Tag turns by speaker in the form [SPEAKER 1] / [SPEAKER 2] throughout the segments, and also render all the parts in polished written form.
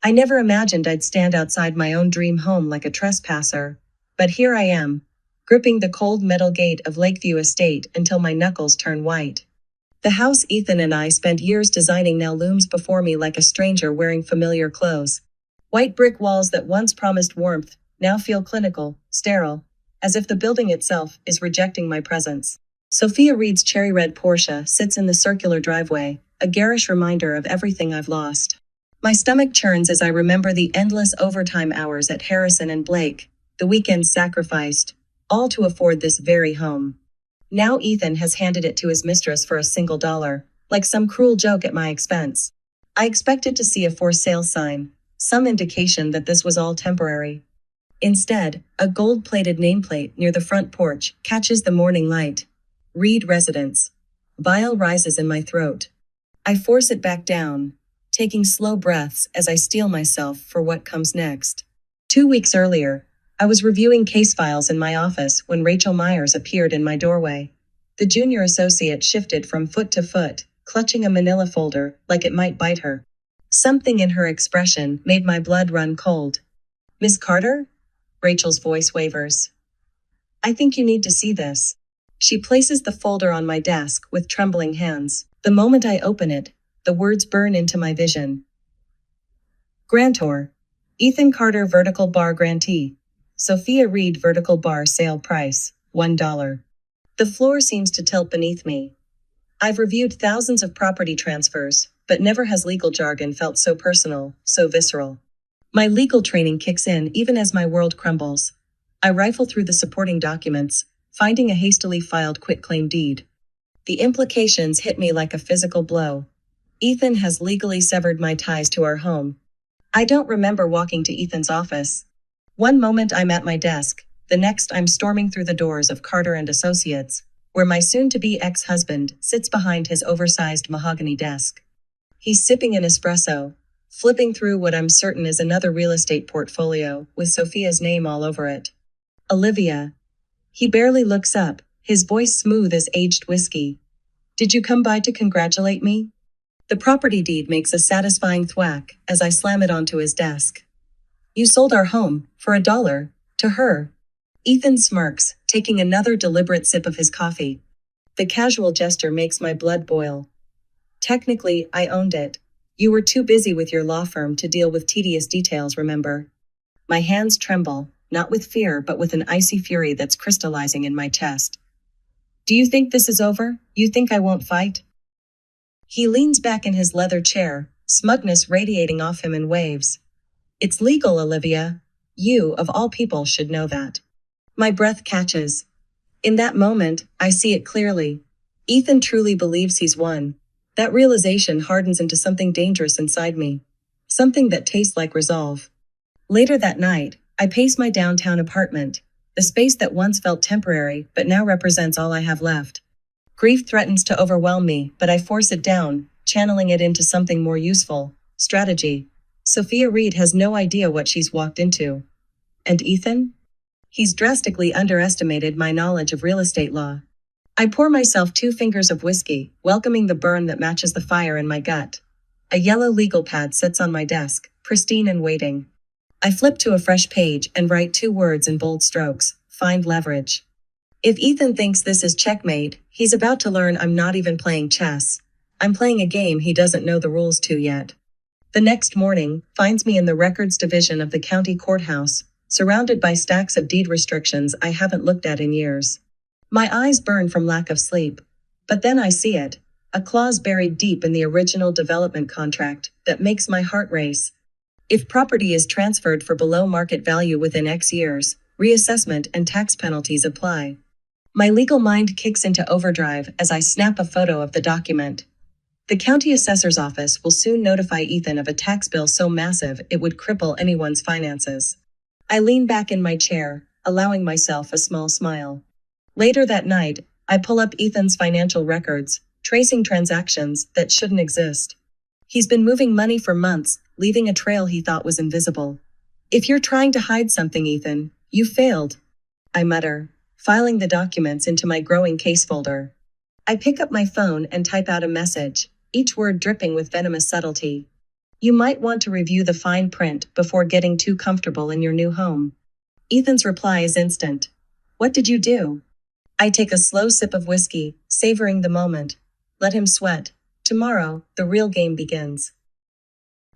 [SPEAKER 1] I never imagined I'd stand outside my own dream home like a trespasser. But here I am, gripping the cold metal gate of Lakeview Estate until my knuckles turn white. The house Ethan and I spent years designing now looms before me like a stranger wearing familiar clothes. White brick walls that once promised warmth now feel clinical, sterile, as if the building itself is rejecting my presence. Sophia Reed's cherry red Porsche sits in the circular driveway, a garish reminder of everything I've lost. My stomach churns as I remember the endless overtime hours at Harrison and Blake, the weekends sacrificed, all to afford this very home. Now Ethan has handed it to his mistress for a single dollar, like some cruel joke at my expense. I expected to see a for sale sign, some indication that this was all temporary. Instead, a gold-plated nameplate near the front porch catches the morning light. Reed Residence. Bile rises in my throat. I force it back down, taking slow breaths as I steel myself for what comes next. 2 weeks earlier, I was reviewing case files in my office when Rachel Myers appeared in my doorway. The junior associate shifted from foot to foot, clutching a manila folder like it might bite her. Something in her expression made my blood run cold. "Miss Carter?" Rachel's voice wavers. "I think you need to see this." She places the folder on my desk with trembling hands. The moment I open it, the words burn into my vision. Grantor. Ethan Carter Vertical Bar Grantee. Sophia Reed Vertical Bar Sale Price, $1. The floor seems to tilt beneath me. I've reviewed thousands of property transfers, but never has legal jargon felt so personal, so visceral. My legal training kicks in even as my world crumbles. I rifle through the supporting documents, finding a hastily filed quitclaim deed. The implications hit me like a physical blow. Ethan has legally severed my ties to our home. I don't remember walking to Ethan's office. One moment I'm at my desk, the next I'm storming through the doors of Carter and Associates, where my soon-to-be ex-husband sits behind his oversized mahogany desk. He's sipping an espresso, flipping through what I'm certain is another real estate portfolio with Sophia's name all over it. Olivia. He barely looks up, his voice smooth as aged whiskey. "Did you come by to congratulate me?" The property deed makes a satisfying thwack as I slam it onto his desk. "You sold our home, for $1, to her." Ethan smirks, taking another deliberate sip of his coffee. The casual gesture makes my blood boil. "Technically, I owned it. You were too busy with your law firm to deal with tedious details, remember?" My hands tremble, not with fear but with an icy fury that's crystallizing in my chest. "Do you think this is over? You think I won't fight?" He leans back in his leather chair, smugness radiating off him in waves. "It's legal, Olivia. You, of all people, should know that." My breath catches. In that moment, I see it clearly. Ethan truly believes he's won. That realization hardens into something dangerous inside me. Something that tastes like resolve. Later that night, I pace my downtown apartment, the space that once felt temporary but now represents all I have left. Grief threatens to overwhelm me, but I force it down, channeling it into something more useful. Strategy. Sophia Reed has no idea what she's walked into. And Ethan? He's drastically underestimated my knowledge of real estate law. I pour myself 2 fingers of whiskey, welcoming the burn that matches the fire in my gut. A yellow legal pad sits on my desk, pristine and waiting. I flip to a fresh page and write 2 words in bold strokes: find leverage. If Ethan thinks this is checkmate, he's about to learn I'm not even playing chess. I'm playing a game he doesn't know the rules to yet. The next morning finds me in the records division of the county courthouse, surrounded by stacks of deed restrictions I haven't looked at in years. My eyes burn from lack of sleep. But then I see it, a clause buried deep in the original development contract that makes my heart race. If property is transferred for below market value within X years, reassessment and tax penalties apply. My legal mind kicks into overdrive as I snap a photo of the document. The county assessor's office will soon notify Ethan of a tax bill so massive it would cripple anyone's finances. I lean back in my chair, allowing myself a small smile. Later that night, I pull up Ethan's financial records, tracing transactions that shouldn't exist. He's been moving money for months, leaving a trail he thought was invisible. "If you're trying to hide something, Ethan, you failed," I mutter, filing the documents into my growing case folder. I pick up my phone and type out a message, each word dripping with venomous subtlety. You might want to review the fine print before getting too comfortable in your new home. Ethan's reply is instant. What did you do? I take a slow sip of whiskey, savoring the moment. Let him sweat. Tomorrow, the real game begins.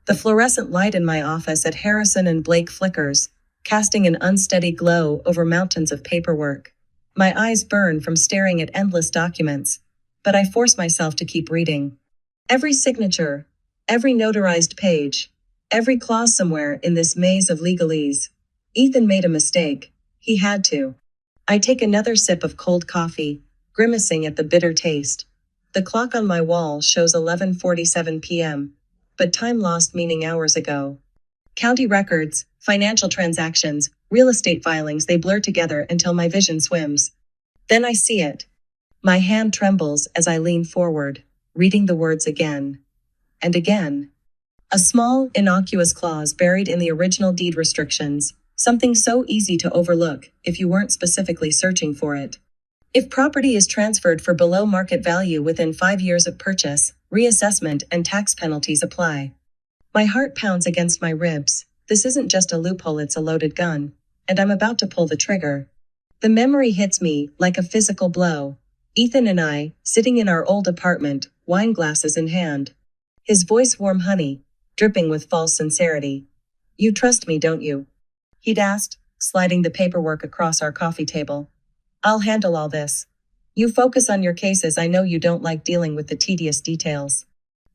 [SPEAKER 1] The fluorescent light in my office at Harrison and Blake flickers, casting an unsteady glow over mountains of paperwork. My eyes burn from staring at endless documents, but I force myself to keep reading. Every signature, every notarized page, every clause somewhere in this maze of legalese. Ethan made a mistake. He had to. I take another sip of cold coffee, grimacing at the bitter taste. The clock on my wall shows 11:47 p.m., but time lost meaning hours ago. County records, financial transactions, real estate filings, they blur together until my vision swims. Then I see it. My hand trembles as I lean forward, reading the words again and again. A small, innocuous clause buried in the original deed restrictions, something so easy to overlook if you weren't specifically searching for it. If property is transferred for below market value within 5 years of purchase, reassessment and tax penalties apply. My heart pounds against my ribs. This isn't just a loophole, it's a loaded gun, and I'm about to pull the trigger. The memory hits me like a physical blow. Ethan and I, sitting in our old apartment, wine glasses in hand. His voice warm honey, dripping with false sincerity. You trust me, don't you? He'd asked, sliding the paperwork across our coffee table. I'll handle all this. You focus on your cases, I know you don't like dealing with the tedious details.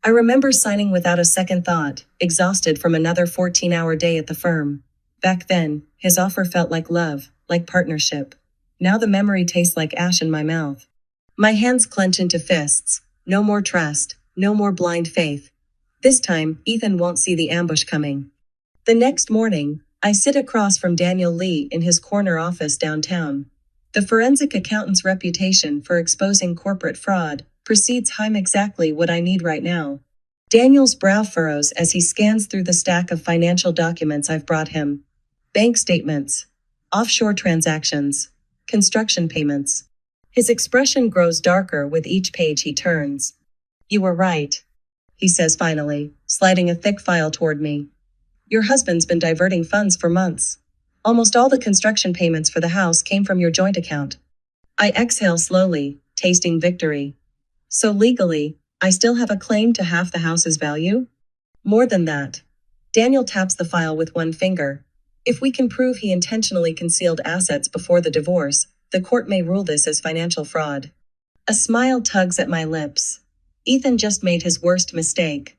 [SPEAKER 1] I remember signing without a second thought, exhausted from another 14-hour day at the firm. Back then, his offer felt like love, like partnership. Now the memory tastes like ash in my mouth. My hands clench into fists. No more trust, no more blind faith. This time, Ethan won't see the ambush coming. The next morning, I sit across from Daniel Lee in his corner office downtown. The forensic accountant's reputation for exposing corporate fraud precedes him exactly what I need right now. Daniel's brow furrows as he scans through the stack of financial documents I've brought him. Bank statements, offshore transactions, construction payments. His expression grows darker with each page he turns. You were right, he says finally, sliding a thick file toward me. Your husband's been diverting funds for months. Almost all the construction payments for the house came from your joint account. I exhale slowly, tasting victory. So legally, I still have a claim to half the house's value? More than that. Daniel taps the file with one finger. If we can prove he intentionally concealed assets before the divorce, the court may rule this as financial fraud. A smile tugs at my lips. Ethan just made his worst mistake.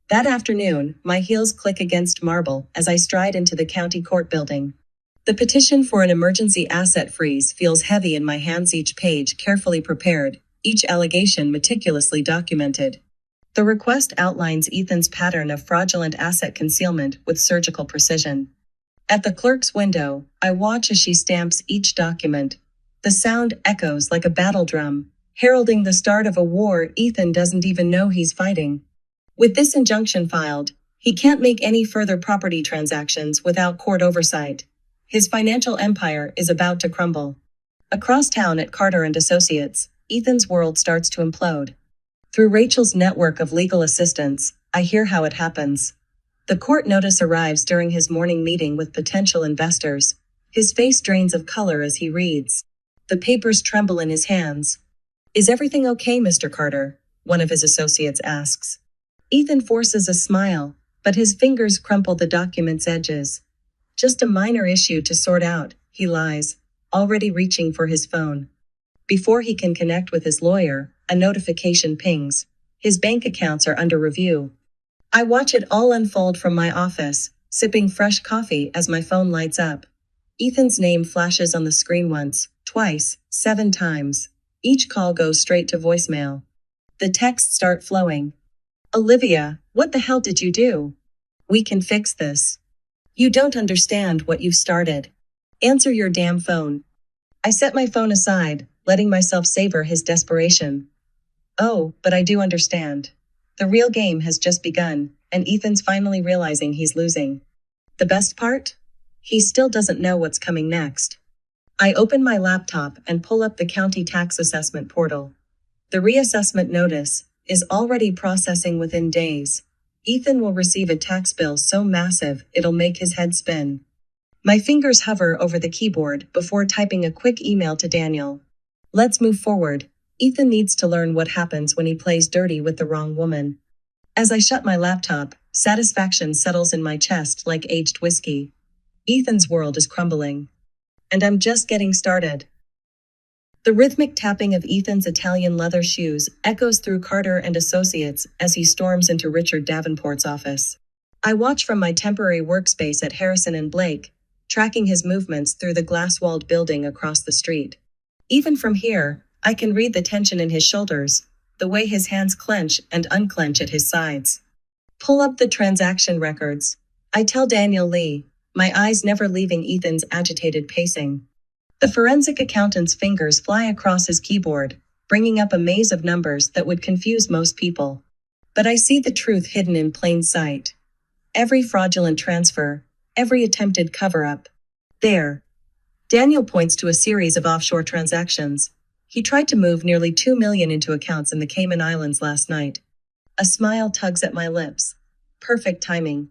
[SPEAKER 1] That afternoon, my heels click against marble as I stride into the county court building. The petition for an emergency asset freeze feels heavy in my hands, each page carefully prepared, each allegation meticulously documented. The request outlines Ethan's pattern of fraudulent asset concealment with surgical precision. At the clerk's window, I watch as she stamps each document. The sound echoes like a battle drum, heralding the start of a war Ethan doesn't even know he's fighting. With this injunction filed, he can't make any further property transactions without court oversight. His financial empire is about to crumble. Across town at Carter and Associates, Ethan's world starts to implode. Through Rachel's network of legal assistants, I hear how it happens. The court notice arrives during his morning meeting with potential investors. His face drains of color as he reads. The papers tremble in his hands. Is everything okay, Mr. Carter? One of his associates asks. Ethan forces a smile, but his fingers crumple the document's edges. Just a minor issue to sort out, he lies, already reaching for his phone. Before he can connect with his lawyer, a notification pings. His bank accounts are under review. I watch it all unfold from my office, sipping fresh coffee as my phone lights up. Ethan's name flashes on the screen once, twice, 7 times. Each call goes straight to voicemail. The texts start flowing. Olivia, what the hell did you do? We can fix this. You don't understand what you've started. Answer your damn phone. I set my phone aside, letting myself savor his desperation. Oh, but I do understand. The real game has just begun, and Ethan's finally realizing he's losing. The best part? He still doesn't know what's coming next. I open my laptop and pull up the county tax assessment portal. The reassessment notice is already processing within days. Ethan will receive a tax bill so massive it'll make his head spin. My fingers hover over the keyboard before typing a quick email to Daniel. Let's move forward. Ethan needs to learn what happens when he plays dirty with the wrong woman. As I shut my laptop, satisfaction settles in my chest like aged whiskey. Ethan's world is crumbling. And I'm just getting started. The rhythmic tapping of Ethan's Italian leather shoes echoes through Carter and Associates as he storms into Richard Davenport's office. I watch from my temporary workspace at Harrison and Blake, tracking his movements through the glass-walled building across the street. Even from here, I can read the tension in his shoulders, the way his hands clench and unclench at his sides. Pull up the transaction records. I tell Daniel Lee, my eyes never leaving Ethan's agitated pacing. The forensic accountant's fingers fly across his keyboard, bringing up a maze of numbers that would confuse most people. But I see the truth hidden in plain sight. Every fraudulent transfer, every attempted cover-up. There. Daniel points to a series of offshore transactions. He tried to move nearly $2 million into accounts in the Cayman Islands last night. A smile tugs at my lips. Perfect timing.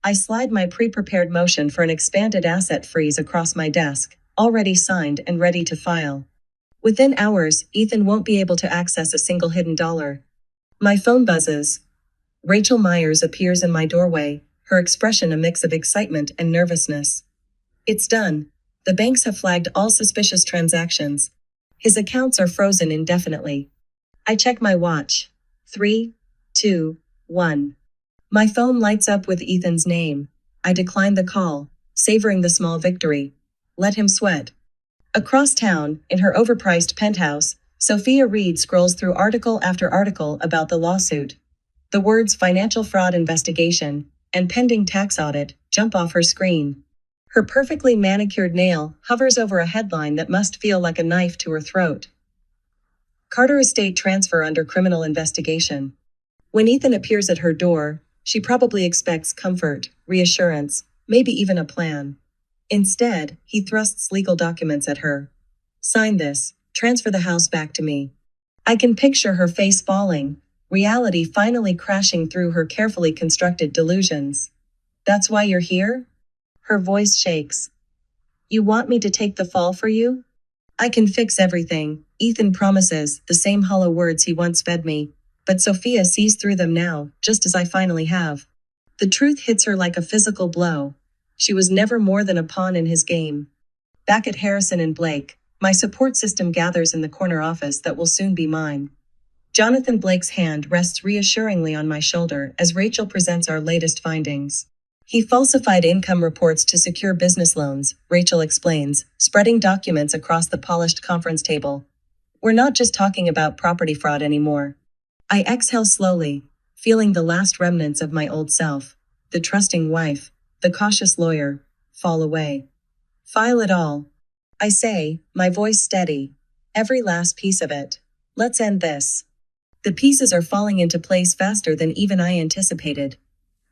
[SPEAKER 1] I slide my pre-prepared motion for an expanded asset freeze across my desk, already signed and ready to file. Within hours, Ethan won't be able to access a single hidden dollar. My phone buzzes. Rachel Myers appears in my doorway, her expression a mix of excitement and nervousness. It's done. The banks have flagged all suspicious transactions. His accounts are frozen indefinitely. I check my watch. 3, 2, 1. My phone lights up with Ethan's name. I decline the call, savoring the small victory. Let him sweat. Across town, in her overpriced penthouse, Sophia Reed scrolls through article after article about the lawsuit. The words financial fraud investigation and pending tax audit jump off her screen. Her perfectly manicured nail hovers over a headline that must feel like a knife to her throat. Carter estate transfer under criminal investigation. When Ethan appears at her door, she probably expects comfort, reassurance, maybe even a plan. Instead, he thrusts legal documents at her. Sign this, transfer the house back to me. I can picture her face falling, reality finally crashing through her carefully constructed delusions. That's why you're here? Her voice shakes. You want me to take the fall for you? I can fix everything, Ethan promises, the same hollow words he once fed me. But Sophia sees through them now, just as I finally have. The truth hits her like a physical blow. She was never more than a pawn in his game. Back at Harrison and Blake, my support system gathers in the corner office that will soon be mine. Jonathan Blake's hand rests reassuringly on my shoulder as Rachel presents our latest findings. He falsified income reports to secure business loans, Rachel explains, spreading documents across the polished conference table. We're not just talking about property fraud anymore. I exhale slowly, feeling the last remnants of my old self, the trusting wife, the cautious lawyer, fall away. File it all. I say, my voice steady. Every last piece of it. Let's end this. The pieces are falling into place faster than even I anticipated.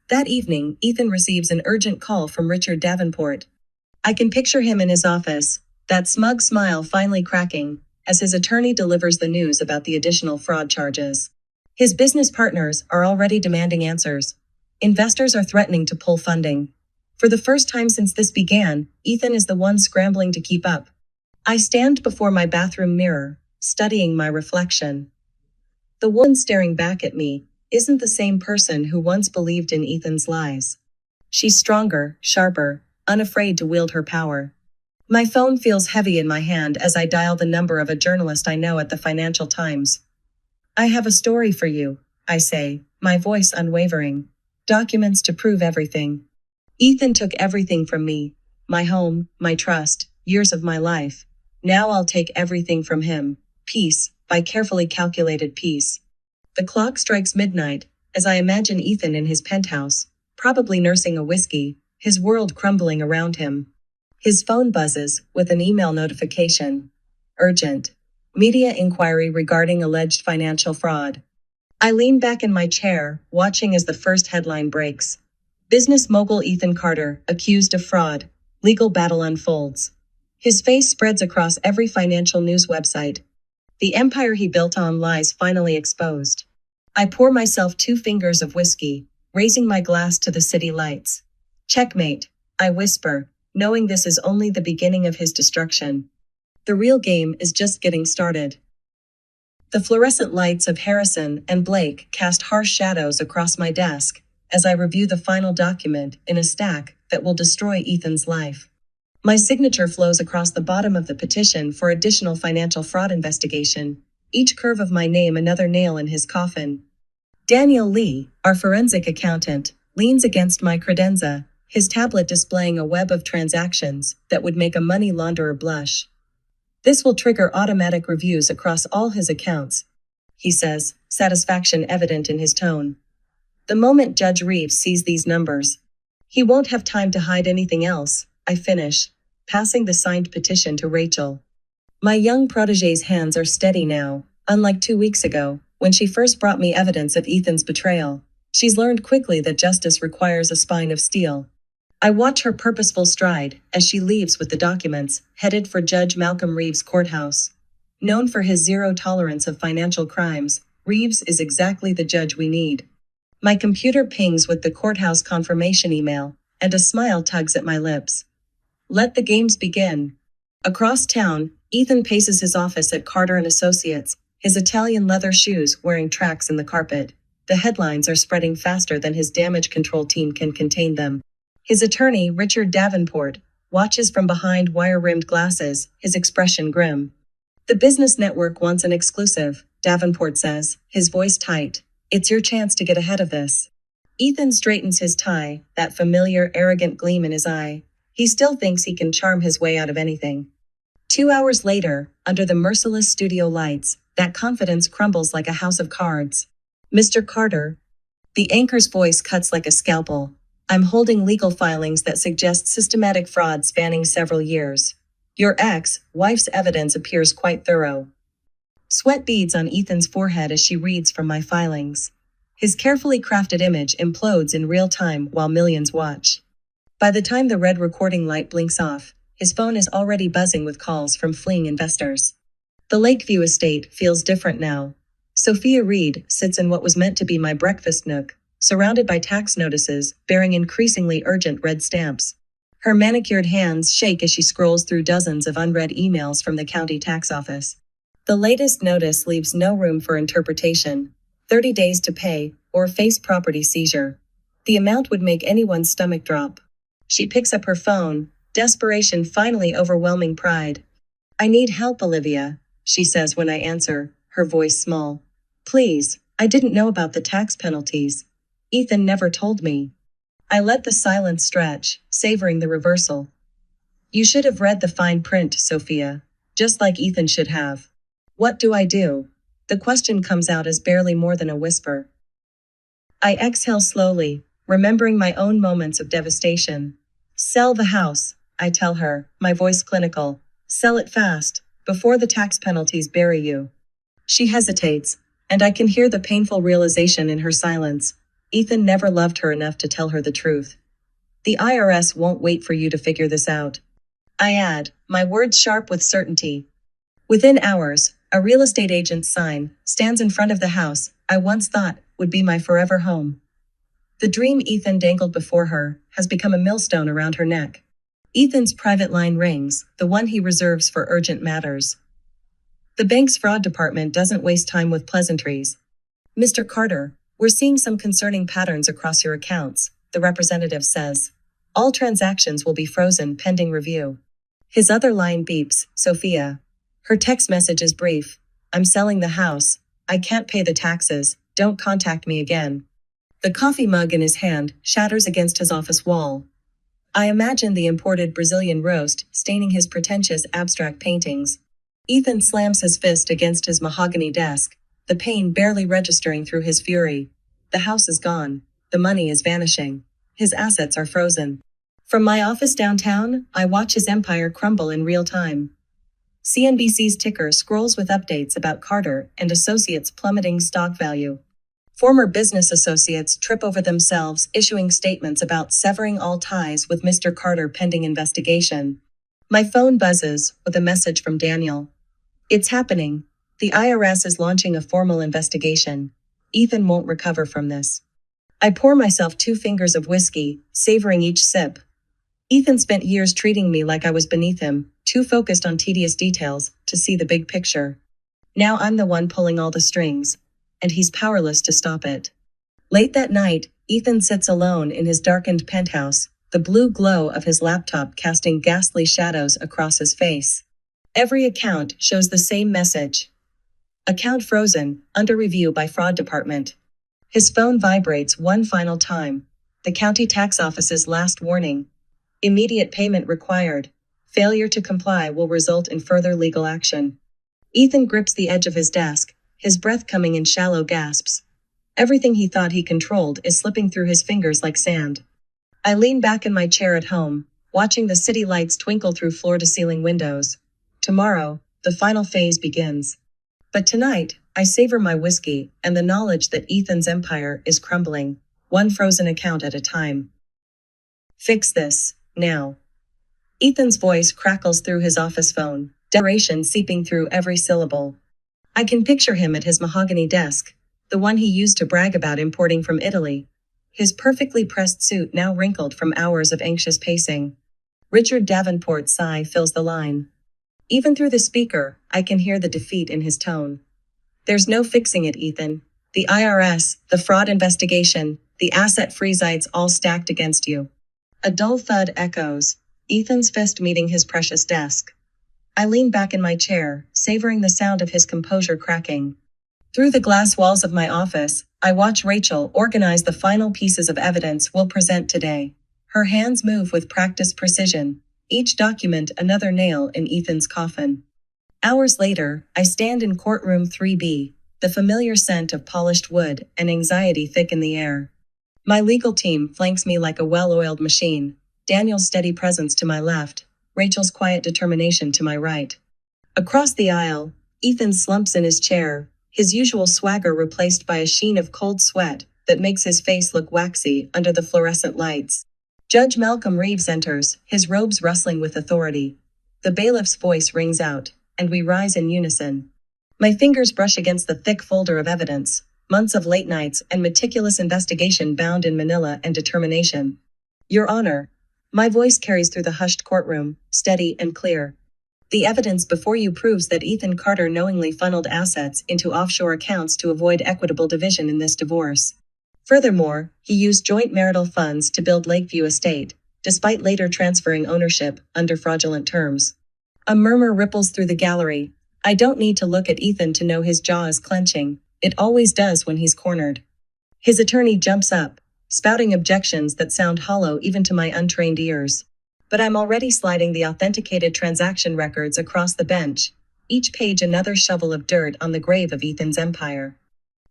[SPEAKER 1] That evening, Ethan receives an urgent call from Richard Davenport. I can picture him in his office, that smug smile finally cracking, as his attorney delivers the news about the additional fraud charges. His business partners are already demanding answers. Investors are threatening to pull funding. For the first time since this began, Ethan is the one scrambling to keep up. I stand before my bathroom mirror, studying my reflection. The woman staring back at me isn't the same person who once believed in Ethan's lies. She's stronger, sharper, unafraid to wield her power. My phone feels heavy in my hand as I dial the number of a journalist I know at the Financial Times. I have a story for you, I say, my voice unwavering. Documents to prove everything. Ethan took everything from me, my home, my trust, years of my life. Now I'll take everything from him, piece by carefully calculated piece. The clock strikes midnight, as I imagine Ethan in his penthouse, probably nursing a whiskey, his world crumbling around him. His phone buzzes with an email notification. Urgent. Media inquiry regarding alleged financial fraud. I lean back in my chair, watching as the first headline breaks. Business mogul Ethan Carter, accused of fraud. Legal battle unfolds. His face spreads across every financial news website. The empire he built on lies finally exposed. I pour myself 2 fingers of whiskey, raising my glass to the city lights. Checkmate, I whisper, knowing this is only the beginning of his destruction. The real game is just getting started. The fluorescent lights of Harrison and Blake cast harsh shadows across my desk as I review the final document in a stack that will destroy Ethan's life. My signature flows across the bottom of the petition for additional financial fraud investigation, each curve of my name another nail in his coffin. Daniel Lee, our forensic accountant, leans against my credenza, his tablet displaying a web of transactions that would make a money launderer blush. This will trigger automatic reviews across all his accounts, he says, satisfaction evident in his tone. The moment Judge Reeves sees these numbers, he won't have time to hide anything else, I finish, passing the signed petition to Rachel. My young protege's hands are steady now, unlike 2 weeks ago, when she first brought me evidence of Ethan's betrayal. She's learned quickly that justice requires a spine of steel. I watch her purposeful stride as she leaves with the documents, headed for Judge Malcolm Reeves' courthouse. Known for his zero tolerance of financial crimes, Reeves is exactly the judge we need. My computer pings with the courthouse confirmation email, and a smile tugs at my lips. Let the games begin. Across town, Ethan paces his office at Carter & Associates, his Italian leather shoes wearing tracks in the carpet. The headlines are spreading faster than his damage control team can contain them. His attorney, Richard Davenport, watches from behind wire-rimmed glasses, his expression grim. The business network wants an exclusive, Davenport says, his voice tight. It's your chance to get ahead of this. Ethan straightens his tie, that familiar, arrogant gleam in his eye. He still thinks he can charm his way out of anything. 2 hours later, under the merciless studio lights, that confidence crumbles like a house of cards. Mr. Carter. The anchor's voice cuts like a scalpel. I'm holding legal filings that suggest systematic fraud spanning several years. Your ex-wife's evidence appears quite thorough. Sweat beads on Ethan's forehead as she reads from my filings. His carefully crafted image implodes in real time while millions watch. By the time the red recording light blinks off, his phone is already buzzing with calls from fleeing investors. The Lakeview estate feels different now. Sophia Reed sits in what was meant to be my breakfast nook, surrounded by tax notices bearing increasingly urgent red stamps. Her manicured hands shake as she scrolls through dozens of unread emails from the county tax office. The latest notice leaves no room for interpretation. 30 days to pay, or face property seizure. The amount would make anyone's stomach drop. She picks up her phone, desperation finally overwhelming pride. I need help, Olivia, she says when I answer, her voice small. Please, I didn't know about the tax penalties. Ethan never told me. I let the silence stretch, savoring the reversal. You should have read the fine print, Sophia. Just like Ethan should have. What do I do? The question comes out as barely more than a whisper. I exhale slowly, remembering my own moments of devastation. Sell the house, I tell her, my voice clinical. Sell it fast, before the tax penalties bury you. She hesitates, and I can hear the painful realization in her silence. Ethan never loved her enough to tell her the truth. The IRS won't wait for you to figure this out. I add, my words sharp with certainty. Within hours, a real estate agent's sign stands in front of the house I once thought would be my forever home. The dream Ethan dangled before her has become a millstone around her neck. Ethan's private line rings, the one he reserves for urgent matters. The bank's fraud department doesn't waste time with pleasantries. Mr. Carter, we're seeing some concerning patterns across your accounts, the representative says. All transactions will be frozen pending review. His other line beeps, Sophia. Her text message is brief. I'm selling the house. I can't pay the taxes. Don't contact me again. The coffee mug in his hand shatters against his office wall. I imagine the imported Brazilian roast staining his pretentious abstract paintings. Ethan slams his fist against his mahogany desk, the pain barely registering through his fury. The house is gone. The money is vanishing. His assets are frozen. From my office downtown, I watch his empire crumble in real time. CNBC's ticker scrolls with updates about Carter and Associates' plummeting stock value. Former business associates trip over themselves, issuing statements about severing all ties with Mr. Carter pending investigation. My phone buzzes with a message from Daniel. It's happening. The IRS is launching a formal investigation. Ethan won't recover from this. I pour myself 2 fingers of whiskey, savoring each sip. Ethan spent years treating me like I was beneath him, too focused on tedious details to see the big picture. Now I'm the one pulling all the strings, and he's powerless to stop it. Late that night, Ethan sits alone in his darkened penthouse, the blue glow of his laptop casting ghastly shadows across his face. Every account shows the same message. Account frozen, under review by fraud department. His phone vibrates one final time. The county tax office's last warning. Immediate payment required. Failure to comply will result in further legal action. Ethan grips the edge of his desk, his breath coming in shallow gasps. Everything he thought he controlled is slipping through his fingers like sand. I lean back in my chair at home, watching the city lights twinkle through floor-to-ceiling windows. Tomorrow, the final phase begins. But tonight, I savor my whiskey and the knowledge that Ethan's empire is crumbling, one frozen account at a time. Fix this, now. Ethan's voice crackles through his office phone, desperation seeping through every syllable. I can picture him at his mahogany desk, the one he used to brag about importing from Italy. His perfectly pressed suit now wrinkled from hours of anxious pacing. Richard Davenport's sigh fills the line. Even through the speaker, I can hear the defeat in his tone. There's no fixing it, Ethan. The IRS, the fraud investigation, the asset freeze-ites all stacked against you. A dull thud echoes, Ethan's fist meeting his precious desk. I lean back in my chair, savoring the sound of his composure cracking. Through the glass walls of my office, I watch Rachel organize the final pieces of evidence we'll present today. Her hands move with practiced precision, each document another nail in Ethan's coffin. Hours later, I stand in courtroom 3B, the familiar scent of polished wood and anxiety thick in the air. My legal team flanks me like a well-oiled machine, Daniel's steady presence to my left, Rachel's quiet determination to my right. Across the aisle, Ethan slumps in his chair, his usual swagger replaced by a sheen of cold sweat that makes his face look waxy under the fluorescent lights. Judge Malcolm Reeves enters, his robes rustling with authority. The bailiff's voice rings out, and we rise in unison. My fingers brush against the thick folder of evidence, months of late nights and meticulous investigation bound in manila and determination. Your Honor, my voice carries through the hushed courtroom, steady and clear. The evidence before you proves that Ethan Carter knowingly funneled assets into offshore accounts to avoid equitable division in this divorce. Furthermore, he used joint marital funds to build Lakeview Estate, despite later transferring ownership under fraudulent terms. A murmur ripples through the gallery. I don't need to look at Ethan to know his jaw is clenching. It always does when he's cornered. His attorney jumps up, spouting objections that sound hollow even to my untrained ears. But I'm already sliding the authenticated transaction records across the bench, each page another shovel of dirt on the grave of Ethan's empire.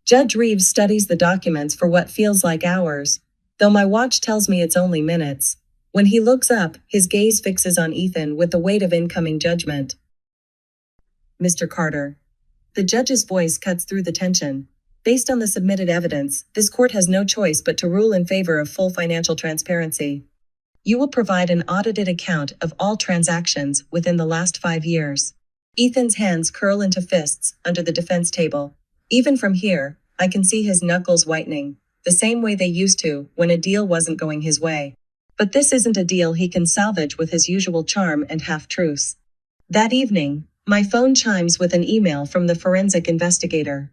[SPEAKER 1] Judge Reeves studies the documents for what feels like hours, though my watch tells me it's only minutes. When he looks up, his gaze fixes on Ethan with the weight of incoming judgment. Mr. Carter. The judge's voice cuts through the tension. Based on the submitted evidence, this court has no choice but to rule in favor of full financial transparency. You will provide an audited account of all transactions within the last 5 years. Ethan's hands curl into fists under the defense table. Even from here, I can see his knuckles whitening, the same way they used to when a deal wasn't going his way. But this isn't a deal he can salvage with his usual charm and half-truths. That evening, my phone chimes with an email from the forensic investigator.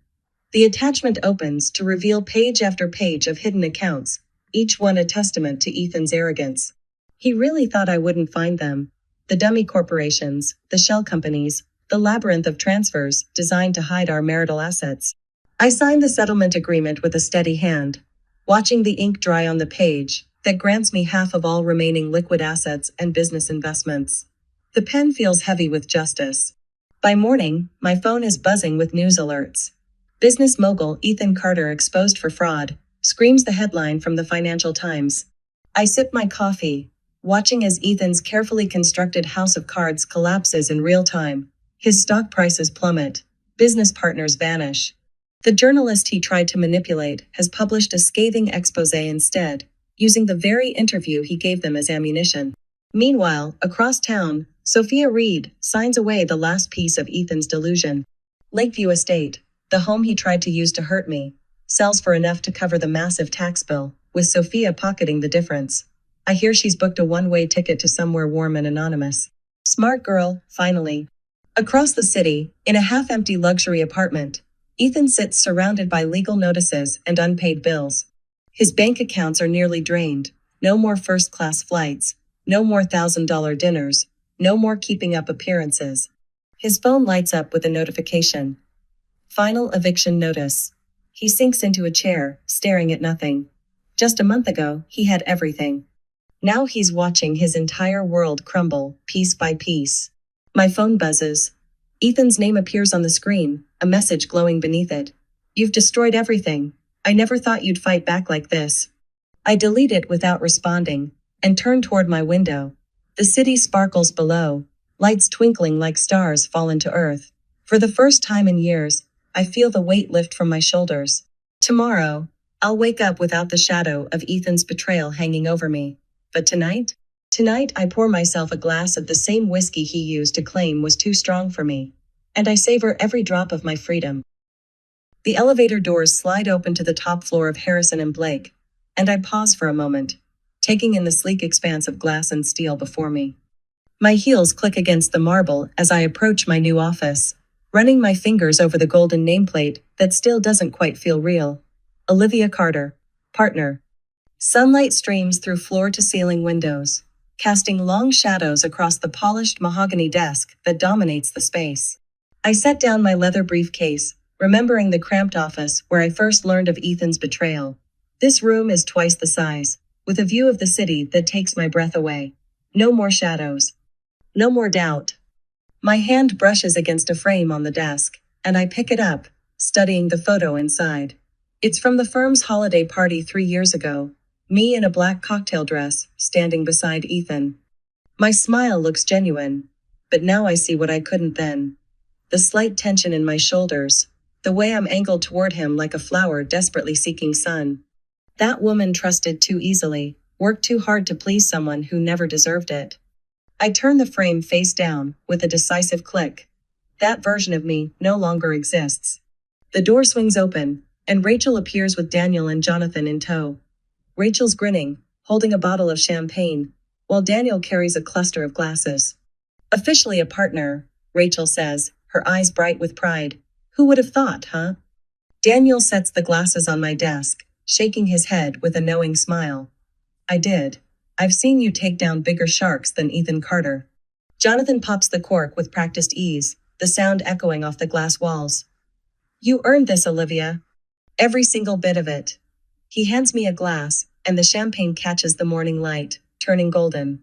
[SPEAKER 1] The attachment opens to reveal page after page of hidden accounts, each one a testament to Ethan's arrogance. He really thought I wouldn't find them. The dummy corporations, the shell companies, the labyrinth of transfers designed to hide our marital assets. I signed the settlement agreement with a steady hand, watching the ink dry on the page that grants me half of all remaining liquid assets and business investments. The pen feels heavy with justice. By morning, my phone is buzzing with news alerts. Business mogul Ethan Carter exposed for fraud, screams the headline from the Financial Times. I sip my coffee, watching as Ethan's carefully constructed house of cards collapses in real time. His stock prices plummet. Business partners vanish. The journalist he tried to manipulate has published a scathing expose instead, using the very interview he gave them as ammunition. Meanwhile, across town, Sophia Reed signs away the last piece of Ethan's delusion. Lakeview Estate, the home he tried to use to hurt me, sells for enough to cover the massive tax bill, with Sophia pocketing the difference. I hear she's booked a one-way ticket to somewhere warm and anonymous. Smart girl, finally. Across the city, in a half-empty luxury apartment, Ethan sits surrounded by legal notices and unpaid bills. His bank accounts are nearly drained. No more first-class flights. No more $1,000 dinners. No more keeping up appearances. His phone lights up with a notification. Final eviction notice. He sinks into a chair, staring at nothing. Just a month ago, he had everything. Now he's watching his entire world crumble, piece by piece. My phone buzzes. Ethan's name appears on the screen, a message glowing beneath it. You've destroyed everything. I never thought you'd fight back like this. I delete it without responding, and turn toward my window. The city sparkles below, lights twinkling like stars fallen to earth. For the first time in years, I feel the weight lift from my shoulders. Tomorrow, I'll wake up without the shadow of Ethan's betrayal hanging over me. But tonight? Tonight I pour myself a glass of the same whiskey he used to claim was too strong for me. And I savor every drop of my freedom. The elevator doors slide open to the top floor of Harrison and Blake, and I pause for a moment, taking in the sleek expanse of glass and steel before me. My heels click against the marble as I approach my new office, running my fingers over the golden nameplate that still doesn't quite feel real. Olivia Carter, partner. Sunlight streams through floor-to-ceiling windows, casting long shadows across the polished mahogany desk that dominates the space. I set down my leather briefcase, remembering the cramped office where I first learned of Ethan's betrayal. This room is twice the size, with a view of the city that takes my breath away. No more shadows. No more doubt. My hand brushes against a frame on the desk, and I pick it up, studying the photo inside. It's from the firm's holiday party 3 years ago. Me in a black cocktail dress, standing beside Ethan. My smile looks genuine, but now I see what I couldn't then. The slight tension in my shoulders, the way I'm angled toward him like a flower desperately seeking sun. That woman trusted too easily, worked too hard to please someone who never deserved it. I turn the frame face down, with a decisive click. That version of me no longer exists. The door swings open, and Rachel appears with Daniel and Jonathan in tow. Rachel's grinning, holding a bottle of champagne, while Daniel carries a cluster of glasses. Officially a partner, Rachel says, her eyes bright with pride. Who would have thought, huh? Daniel sets the glasses on my desk, shaking his head with a knowing smile. I did. I've seen you take down bigger sharks than Ethan Carter. Jonathan pops the cork with practiced ease, the sound echoing off the glass walls. You earned this, Olivia. Every single bit of it. He hands me a glass, and the champagne catches the morning light, turning golden.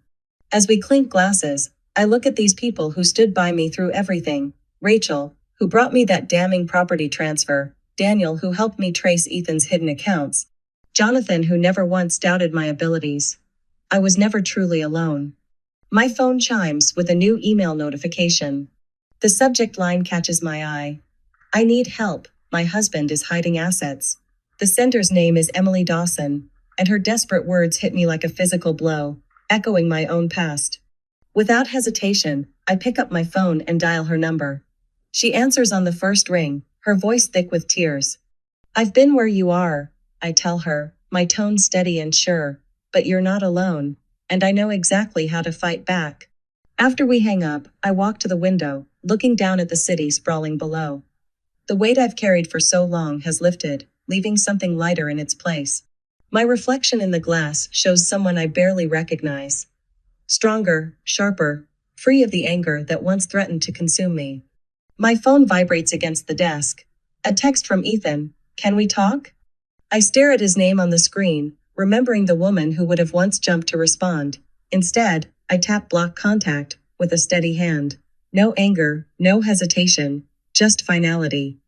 [SPEAKER 1] As we clink glasses, I look at these people who stood by me through everything. Rachel, who brought me that damning property transfer. Daniel, who helped me trace Ethan's hidden accounts. Jonathan, who never once doubted my abilities. I was never truly alone. My phone chimes with a new email notification. The subject line catches my eye. I need help. My husband is hiding assets. The sender's name is Emily Dawson, and her desperate words hit me like a physical blow, echoing my own past. Without hesitation, I pick up my phone and dial her number. She answers on the first ring, her voice thick with tears. I've been where you are, I tell her, my tone steady and sure, but you're not alone, and I know exactly how to fight back. After we hang up, I walk to the window, looking down at the city sprawling below. The weight I've carried for so long has lifted, leaving something lighter in its place. My reflection in the glass shows someone I barely recognize. Stronger, sharper, free of the anger that once threatened to consume me. My phone vibrates against the desk. A text from Ethan. Can we talk? I stare at his name on the screen, remembering the woman who would have once jumped to respond. Instead, I tap block contact with a steady hand. No anger, no hesitation, just finality.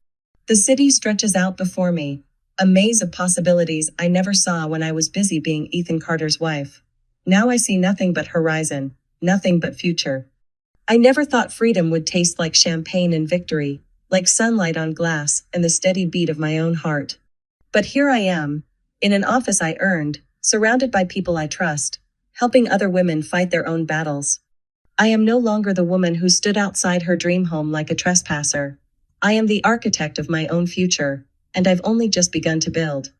[SPEAKER 1] The city stretches out before me, a maze of possibilities I never saw when I was busy being Ethan Carter's wife. Now I see nothing but horizon, nothing but future. I never thought freedom would taste like champagne and victory, like sunlight on glass and the steady beat of my own heart. But here I am, in an office I earned, surrounded by people I trust, helping other women fight their own battles. I am no longer the woman who stood outside her dream home like a trespasser. I am the architect of my own future, and I've only just begun to build.